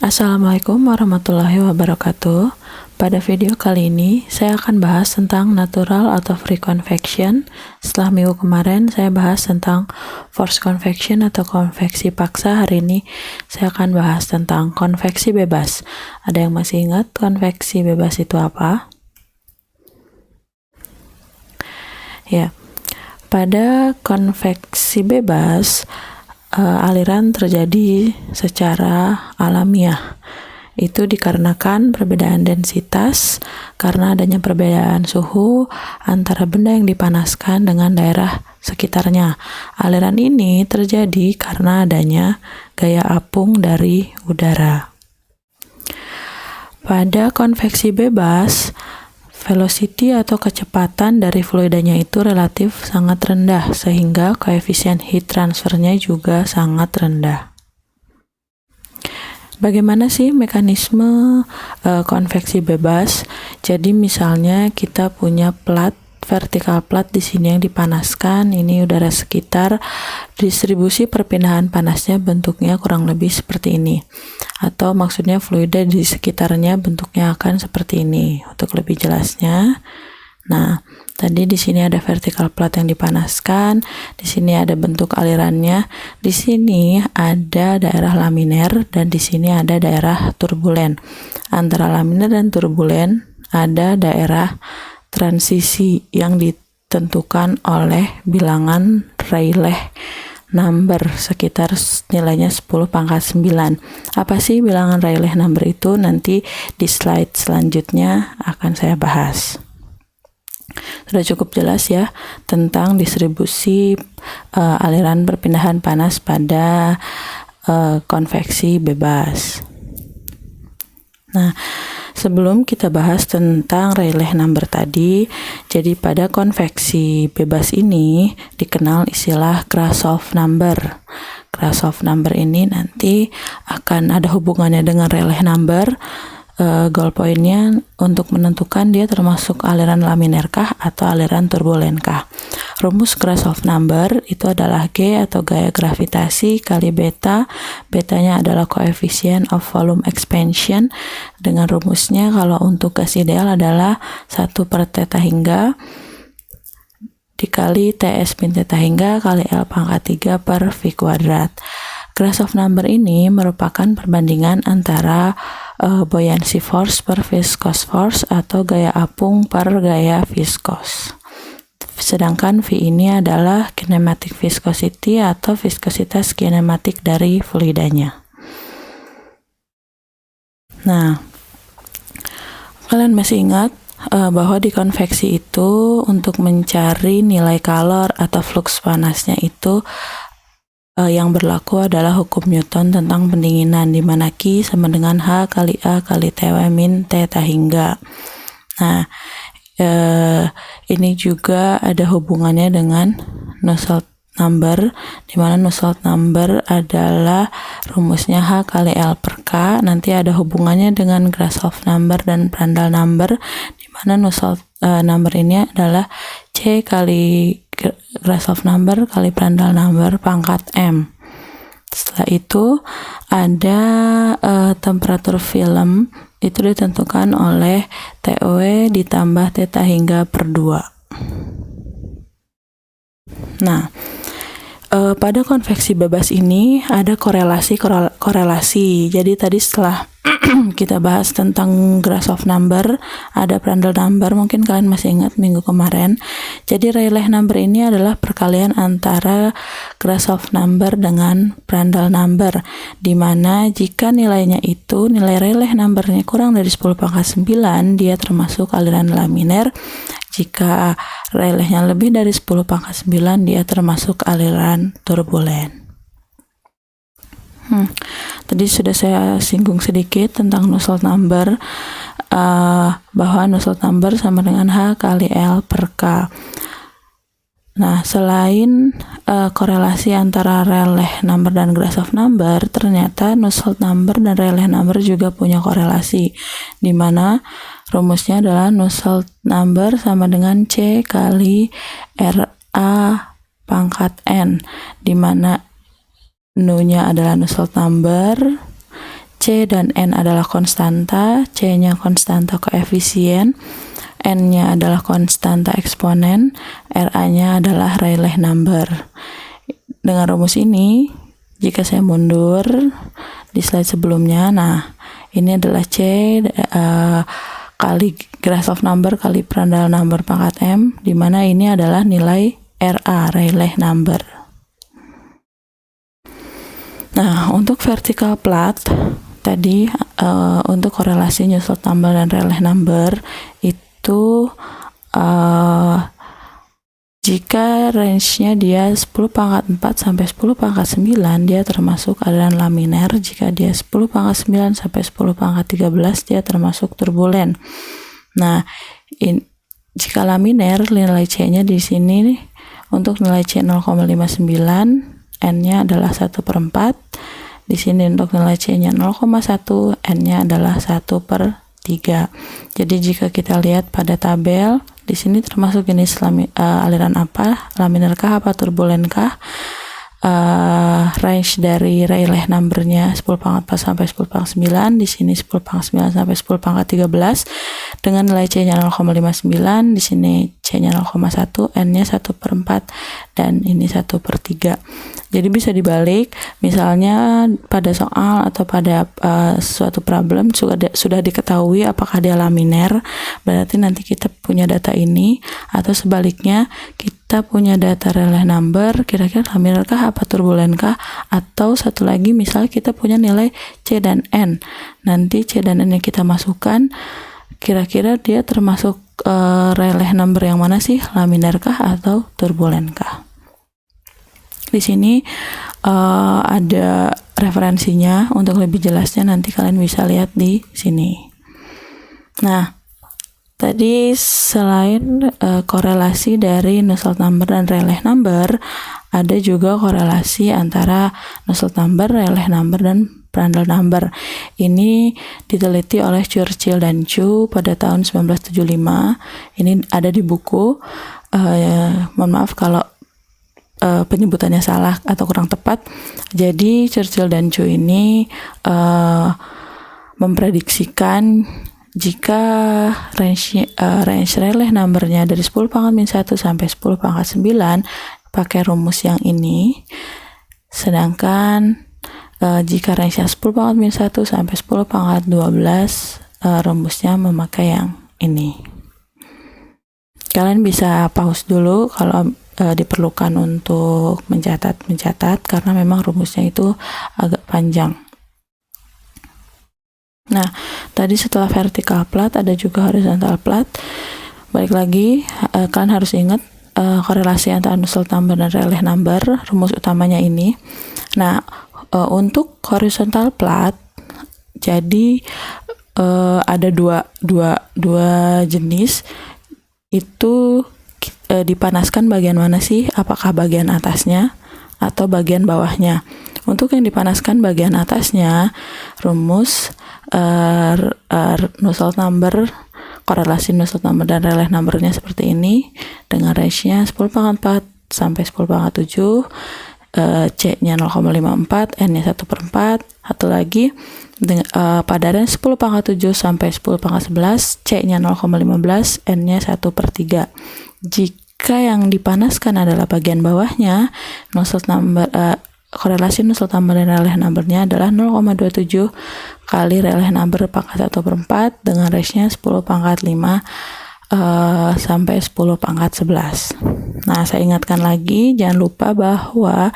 Assalamualaikum warahmatullahi wabarakatuh. Pada video kali ini, saya akan bahas tentang natural atau free convection. Setelah minggu kemarin, saya bahas tentang forced convection atau konveksi paksa. Hari ini, saya akan bahas tentang konveksi bebas. Ada yang masih ingat konveksi bebas itu apa? Ya, pada konveksi bebas, aliran terjadi secara alamiah. Itu dikarenakan perbedaan densitas karena adanya perbedaan suhu antara benda yang dipanaskan dengan daerah sekitarnya. Aliran ini terjadi karena adanya gaya apung dari udara. Pada konveksi bebas, velocity atau kecepatan dari fluidanya itu relatif sangat rendah, sehingga koefisien heat transfernya juga sangat rendah. Bagaimana sih mekanisme konveksi bebas? Jadi misalnya kita punya plat, vertikal plat di sini yang dipanaskan, ini udara sekitar, distribusi perpindahan panasnya bentuknya kurang lebih seperti ini. Atau maksudnya fluida di sekitarnya bentuknya akan seperti ini. Untuk lebih jelasnya, nah, tadi di sini ada vertikal plat yang dipanaskan, di sini ada bentuk alirannya, di sini ada daerah laminer, dan di sini ada daerah turbulen. Antara laminer dan turbulen ada daerah transisi yang ditentukan oleh bilangan Rayleigh number sekitar nilainya 10⁻⁹. Apa sih bilangan Rayleigh number itu? Nanti di slide selanjutnya akan saya bahas. Sudah cukup jelas ya tentang distribusi aliran perpindahan panas pada konveksi bebas. Nah, sebelum kita bahas tentang Rayleigh number tadi, jadi pada konveksi bebas ini dikenal istilah Grashof number. Grashof number ini nanti akan ada hubungannya dengan Rayleigh number. Goal pointnya untuk menentukan dia termasuk aliran laminer kah atau aliran turbulen kah. Rumus Grashof number itu adalah G atau gaya gravitasi kali beta. Betanya adalah coefficient of volume expansion. Dengan rumusnya kalau untuk gas ideal adalah 1/θ hingga dikali TS min θ hingga kali L pangkat 3/V². Grashof number ini merupakan perbandingan antara buoyancy force per viscous force atau gaya apung per gaya viskos. Sedangkan V ini adalah kinematic viscosity atau viskositas kinematik dari fluidanya. Nah, kalian masih ingat bahwa di konveksi itu untuk mencari nilai kalor atau flux panasnya itu yang berlaku adalah hukum Newton tentang pendinginan, di mana Q sama dengan H kali A kali TW min θ hingga. Nah, ini juga ada hubungannya dengan Nusselt number, di mana Nusselt number adalah rumusnya H kali L per K. Nanti ada hubungannya dengan Grashof number dan Prandtl number, di mana Nusselt number ini adalah C kali Grashof number kali Prandtl number pangkat M. Setelah itu ada temperatur film itu ditentukan oleh TOW ditambah θ hingga per 2. Nah, pada konveksi bebas ini ada korelasi. Jadi tadi setelah kita bahas tentang Grashof number, ada Prandtl number, mungkin kalian masih ingat minggu kemarin. Jadi Rayleigh number ini adalah perkalian antara Grashof number dengan Prandtl number, di mana jika nilainya itu, nilai Rayleigh numbernya kurang dari 10⁻⁹, dia termasuk aliran laminer. Jika Rayleigh-nya lebih dari 10⁻⁹, dia termasuk aliran turbulen. Tadi sudah saya singgung sedikit tentang Nusselt number, bahwa Nusselt number sama dengan H kali L per K. Nah, selain korelasi antara Rayleigh number dan Grashof number, ternyata Nusselt number dan Rayleigh number juga punya korelasi, di mana rumusnya adalah Nusselt number sama dengan C kali RA pangkat N, di mana Nu-nya adalah Nusselt number, C dan N adalah konstanta, C-nya konstanta koefisien, N-nya adalah konstanta eksponen, RA-nya adalah Rayleigh number. Dengan rumus ini, jika saya mundur di slide sebelumnya, nah ini adalah C kali Grashof number kali Prandtl number pangkat M, di mana ini adalah nilai RA, Rayleigh number. Nah, untuk vertical plot tadi untuk korelasi Nusselt number dan Rayleigh number itu jika range-nya dia 10 pangkat 4 sampai 10 pangkat 9, dia termasuk aliran laminer. Jika dia 10 pangkat 9 sampai 10 pangkat 13, dia termasuk turbulen. Nah, jika laminer, nilai C-nya di sini untuk nilai C 0,59, N-nya adalah 1/4. Di sini untuk nilai C-nya 0,1, N-nya adalah 1/3. Jadi jika kita lihat pada tabel, di sini termasuk jenis aliran apa? Laminer kah apa turbulen kah? Range dari Rayleigh number-nya 10 pangkat 4 sampai 10 pangkat 9, di sini 10 pangkat 9 sampai 10 pangkat 13 dengan nilai C-nya 0,59, di sini C-nya 0,1, N-nya 1/4 dan ini 1/3. Jadi bisa dibalik, misalnya pada soal atau pada suatu problem sudah diketahui apakah dia laminer, berarti nanti kita punya data ini, atau sebaliknya kita punya data Rayleigh number, kira-kira laminer kah apa turbulen kah, atau satu lagi misal kita punya nilai C dan N, nanti C dan N yang kita masukkan, kira-kira dia termasuk Rayleigh number yang mana sih, laminer kah atau turbulen kah. Di sini ada referensinya, untuk lebih jelasnya nanti kalian bisa lihat di sini. Nah, tadi selain korelasi dari Nusselt number dan Rayleigh number, ada juga korelasi antara Nusselt number, Rayleigh number, dan Prandtl number. Ini diteliti oleh Churchill dan Chu pada tahun 1975. Ini ada di buku. Mohon maaf kalau penyebutannya salah atau kurang tepat. Jadi Churchill dan Chu ini memprediksikan jika range Rayleigh number-nya dari 10 pangkat min 1 sampai 10 pangkat 9 pakai rumus yang ini, sedangkan jika range-nya 10 pangkat min 1 sampai 10 pangkat 12 rumusnya memakai yang ini. Kalian bisa pause dulu kalau diperlukan untuk mencatat karena memang rumusnya itu agak panjang. Nah, tadi setelah vertical plot ada juga horizontal plot. Balik lagi, kalian harus ingat korelasi antara Nusselt number dan Rayleigh number, rumus utamanya ini. Nah, untuk horizontal plot, jadi ada dua jenis. Itu dipanaskan bagian mana sih? Apakah bagian atasnya atau bagian bawahnya? Untuk yang dipanaskan bagian atasnya, rumus Nusselt number, korelasi Nusselt number dan Rayleigh number-nya seperti ini, dengan range-nya 10 pangkat 4 sampai 10 pangkat 7, C-nya 0,54, N-nya 1/4. Satu lagi, pada range 10 pangkat 7 sampai 10 pangkat 11, C-nya 0,15, N-nya 1/3. Jika yang dipanaskan adalah bagian bawahnya, Nusselt number, korelasi Nusselt number dan Rayleigh number-nya adalah 0,27 kali Rayleigh number pangkat 1/4 dengan range-nya 10 pangkat 5 sampai 10 pangkat 11. Nah, saya ingatkan lagi, jangan lupa bahwa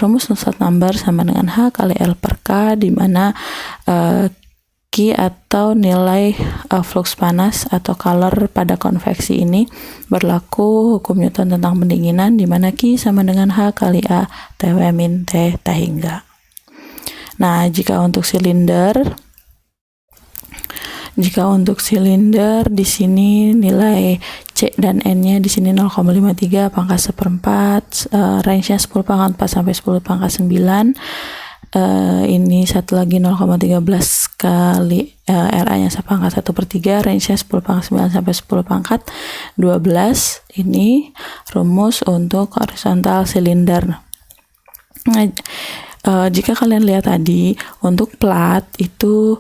rumus Nusselt number sama dengan H kali L per K, di mana Q atau nilai flux panas atau calor pada konveksi ini berlaku hukum Newton tentang pendinginan, di mana Q sama dengan H kali A TW min T T hingga. Nah, jika untuk silinder di sini nilai C dan N-nya di sini 0,53 pangkat 1/4, range-nya 10 pangkat 4 sampai 10 pangkat 9. Ini satu lagi 0,13 kali RA-nya pangkat 1/3, range-nya 10 pangkat 9 sampai 10 pangkat 12. Ini rumus untuk horizontal silinder. Nah, Jika kalian lihat tadi untuk plat itu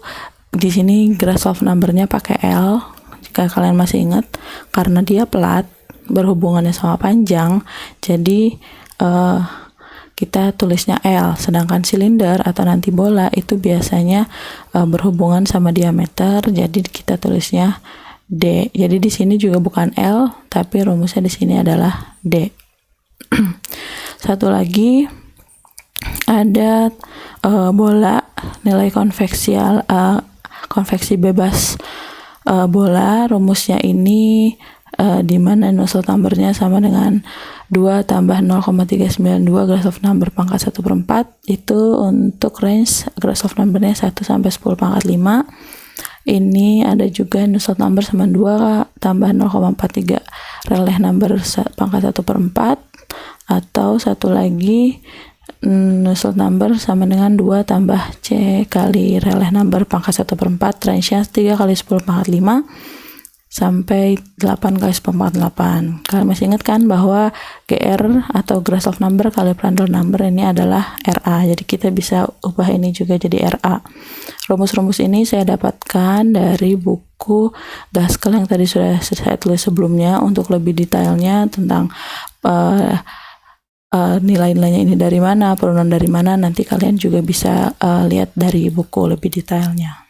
di sini Grashof numbernya pakai L. Jika kalian masih ingat, karena dia plat berhubungannya sama panjang, jadi kita tulisnya L. Sedangkan silinder atau nanti bola itu biasanya berhubungan sama diameter, jadi kita tulisnya D. Jadi di sini juga bukan L, tapi rumusnya di sini adalah D. Satu lagi ada bola, nilai konveksi bebas bola. Rumusnya ini di mana Nusselt numbernya sama dengan 2 tambah 0,392 Grashof number pangkat 1/4. Itu untuk range Grashof numbernya 1 sampai 10 pangkat 5. Ini ada juga Nusselt number sama 2 tambah 0,43 Rayleigh number pangkat 1/4. Atau satu lagi Nusselt number sama dengan 2 tambah C kali Rayleigh number pangkat 1/4, range-nya 3 kali 10 pangkat 5 sampai 8 kali 10 pangkat 8. Kalian masih ingat kan bahwa GR atau Grashof number kali Prandtl number ini adalah RA, jadi kita bisa ubah ini juga jadi RA. Rumus-rumus ini saya dapatkan dari buku Gaskell yang tadi sudah saya tulis sebelumnya. Untuk lebih detailnya tentang nilai-nilainya ini dari mana, penurunan dari mana, nanti kalian juga bisa lihat dari buku lebih detailnya.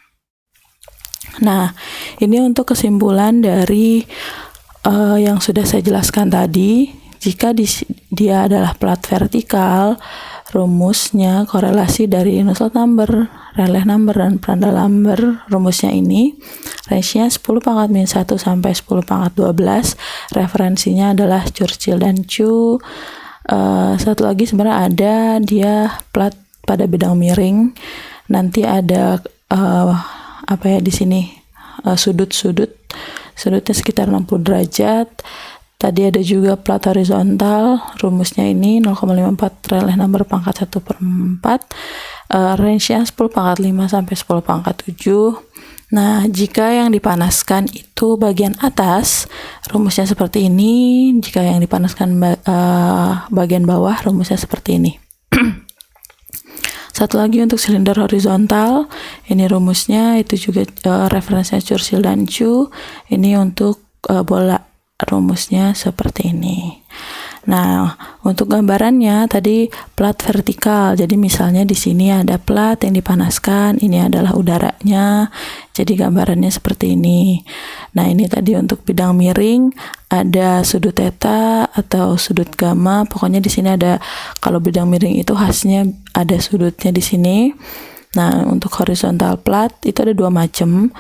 Nah, ini untuk kesimpulan dari yang sudah saya jelaskan tadi. Jika dia adalah plat vertikal, rumusnya korelasi dari Nusselt number, Rayleigh number, dan Prandtl number. Rumusnya ini range-nya 10 pangkat min 1 sampai 10 pangkat 12. Referensinya adalah Churchill dan Chu. Satu lagi sebenarnya ada dia plat pada bidang miring. Nanti ada di sini sudutnya sekitar 60 derajat. Tadi ada juga plat horizontal, rumusnya ini 0,54 Rayleigh number pangkat 1/4, range-nya 10 pangkat 5 sampai 10 pangkat 7. Nah, jika yang dipanaskan itu bagian atas, rumusnya seperti ini. Jika yang dipanaskan bagian bawah, rumusnya seperti ini. Satu lagi untuk silinder horizontal, ini rumusnya itu juga referensinya Churchill dan Chu. Ini untuk bola, rumusnya seperti ini. Nah, untuk gambarannya tadi plat vertikal. Jadi misalnya di sini ada plat yang dipanaskan, ini adalah udaranya. Jadi gambarannya seperti ini. Nah, ini tadi untuk bidang miring ada sudut theta atau sudut gamma. Pokoknya di sini ada, kalau bidang miring itu khasnya ada sudutnya di sini. Nah, untuk horizontal plat itu ada 2 macam.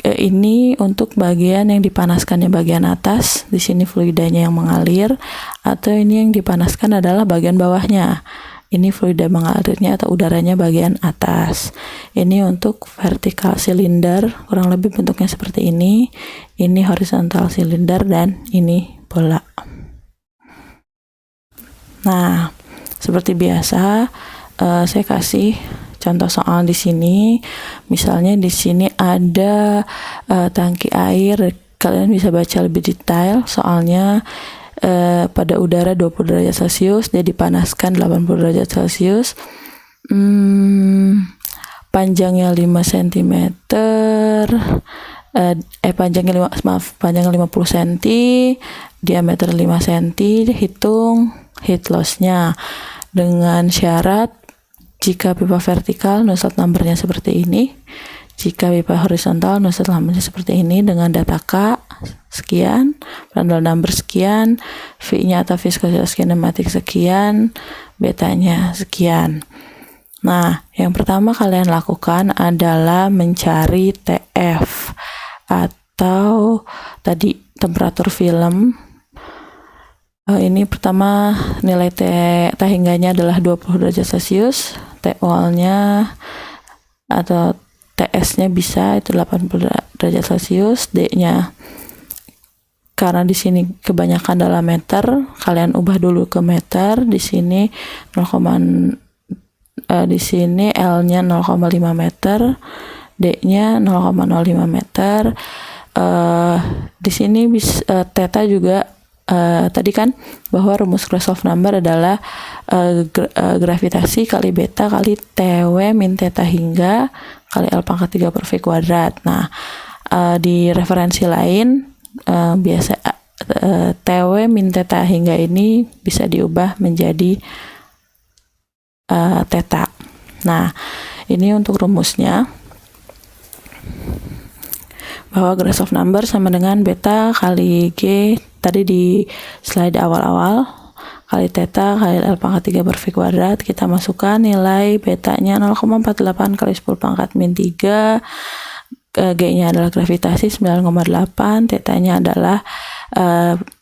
Ini untuk bagian yang dipanaskannya bagian atas, di sini fluidanya yang mengalir, atau ini yang dipanaskan adalah bagian bawahnya. Ini fluida mengalirnya atau udaranya bagian atas. Ini untuk vertikal silinder, kurang lebih bentuknya seperti ini. Ini horizontal silinder dan ini bola. Nah, seperti biasa saya kasih contoh soal di sini. Misalnya di sini ada tangki air. Kalian bisa baca lebih detail soalnya. Pada udara 20 derajat Celcius, dia dipanaskan 80 derajat Celcius. Panjangnya 5 cm. Panjangnya 50 cm, diameter 5 cm. Hitung heat loss-nya dengan syarat jika pipa vertikal Nusselt numbernya seperti ini, jika pipa horizontal Nusselt numbernya seperti ini dengan data K sekian, Prandtl number sekian, V-nya atau viskositas kinematik sekian, betanya sekian. Nah, yang pertama kalian lakukan adalah mencari TF atau tadi temperatur film. Ini pertama nilai T hingganya adalah 20 derajat Celcius, T wall-nya atau TS-nya bisa itu 80 derajat Celcius, D-nya karena di sini kebanyakan dalam meter, kalian ubah dulu ke meter. Di sini di sini L-nya 0,5 meter, D-nya 0,05 meter. Di sini theta juga tadi kan bahwa rumus Grashof number adalah gravitasi kali beta kali TW min theta hingga kali L pangkat 3 per V kuadrat. Nah, di referensi lain biasa TW min theta hingga ini bisa diubah menjadi theta. Nah, ini untuk rumusnya, bahwa Grashof number sama dengan beta kali G tadi di slide awal-awal kali theta kali L pangkat 3 per V kuadrat. Kita masukkan nilai betanya 0,48 kali 10 pangkat min 3, G-nya adalah gravitasi 9,8, tetanya adalah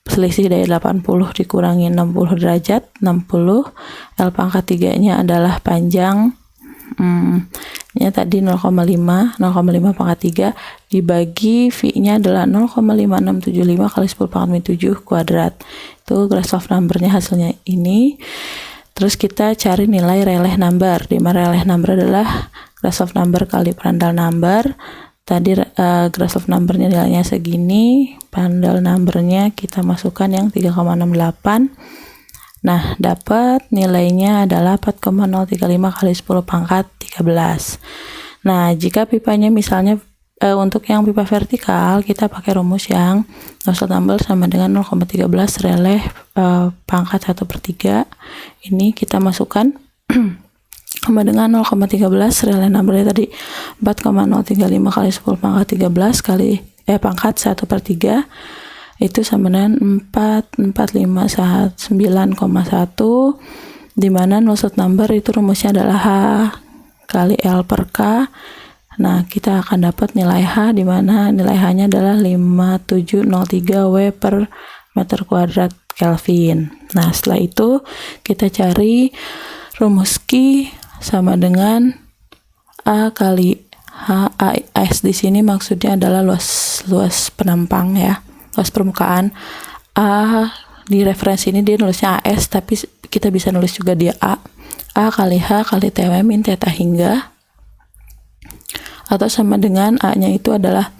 selisih dari 80 dikurangi 60 derajat, 60. L pangkat 3-nya adalah panjang, tadi 0,5 pangkat 3 dibagi V-nya adalah 0,5675 kali 10 pangkat min 7 kuadrat. Itu Grashof number-nya hasilnya ini. Terus kita cari nilai Rayleigh number, di mana Rayleigh number adalah Grashof number kali Prandtl number. Tadi Grashof number-nya nilainya segini, Prandtl number-nya kita masukkan yang 3,68. Nah, dapat nilainya adalah 4,035 kali 10 pangkat 13. Nah, jika pipanya misalnya untuk yang pipa vertikal, kita pakai rumus yang Nusselt number sama dengan 0,13 Rayleigh pangkat 1 per 3. Ini kita masukkan sama dengan 0,13 Rayleigh number tadi 4,035 kali 10 pangkat 13 kali pangkat 1 per 3 itu sama dengan 4459,1, dimana Nusselt number itu rumusnya adalah H kali L per K. Nah, kita akan dapat nilai H, dimana nilai H-nya adalah 5703 W per meter kuadrat Kelvin. Nah, setelah itu kita cari rumus Q sama dengan A kali H. AS di sini maksudnya adalah luas penampang ya, luas permukaan. A di referensi ini dia nulisnya AS, tapi kita bisa nulis juga dia A kali H kali TW min theta hingga, atau sama dengan A-nya itu adalah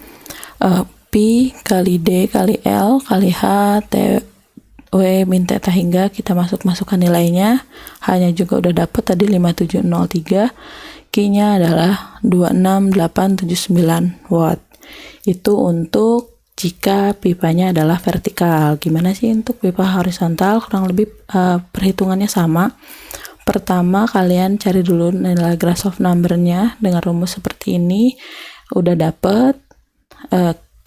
Pi kali D kali L kali H TW min theta hingga. Kita masukkan nilainya. H-nya juga udah dapet tadi 5703, Q-nya adalah 26879 watt. Itu untuk jika pipanya adalah vertikal. Gimana sih untuk pipa horizontal? Kurang lebih perhitungannya sama. Pertama, kalian cari dulu nilai Grashof number-nya dengan rumus seperti ini. Udah dapet,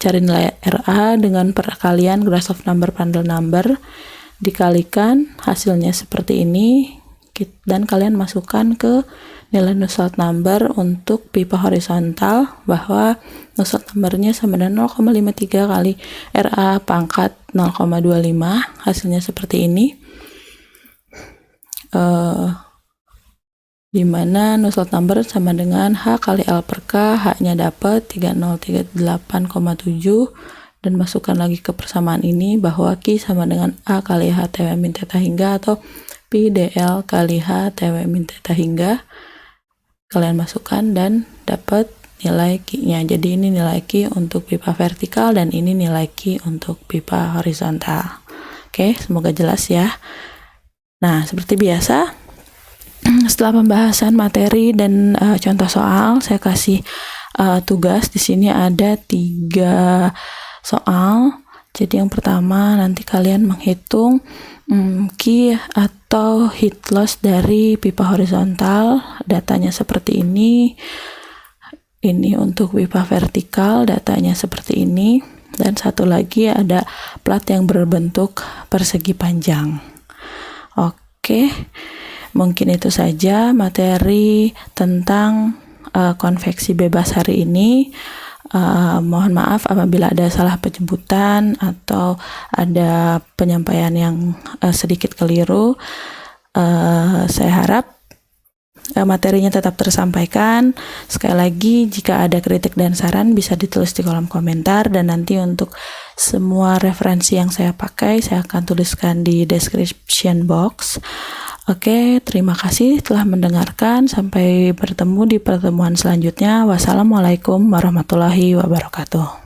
cari nilai RA dengan perkalian Grashof number Prandtl number, dikalikan hasilnya seperti ini, dan kalian masukkan ke nilai Nusselt number untuk pipa horizontal, bahwa Nusselt number-nya sama dengan 0,53 kali RA pangkat 0,25. hasilnya seperti ini, dimana Nusselt number sama dengan H kali L per K. H-nya dapat 3038,7, dan masukkan lagi ke persamaan ini bahwa Q sama dengan A kali H TW min theta hingga, atau Pi DL kali H TW min theta hingga. Kalian masukkan dan dapat nilai Q-nya. Jadi ini nilai Q untuk pipa vertikal dan ini nilai Q untuk pipa horizontal. Oke, semoga jelas ya. Nah, seperti biasa, setelah pembahasan materi dan contoh soal, saya kasih tugas. Di sini ada 3 soal. Jadi yang pertama, nanti kalian menghitung Q atau heat loss dari pipa horizontal. Datanya seperti ini. Ini untuk pipa vertikal, datanya seperti ini. Dan satu lagi ada plat yang berbentuk persegi panjang. Oke, mungkin itu saja materi tentang konveksi bebas hari ini. Mohon maaf apabila ada salah penyebutan atau ada penyampaian yang sedikit keliru. Saya harap materinya tetap tersampaikan. Sekali lagi, jika ada kritik dan saran bisa ditulis di kolom komentar, dan nanti untuk semua referensi yang saya pakai saya akan tuliskan di description box. Oke, terima kasih telah mendengarkan. Sampai bertemu di pertemuan selanjutnya. Wassalamualaikum warahmatullahi wabarakatuh.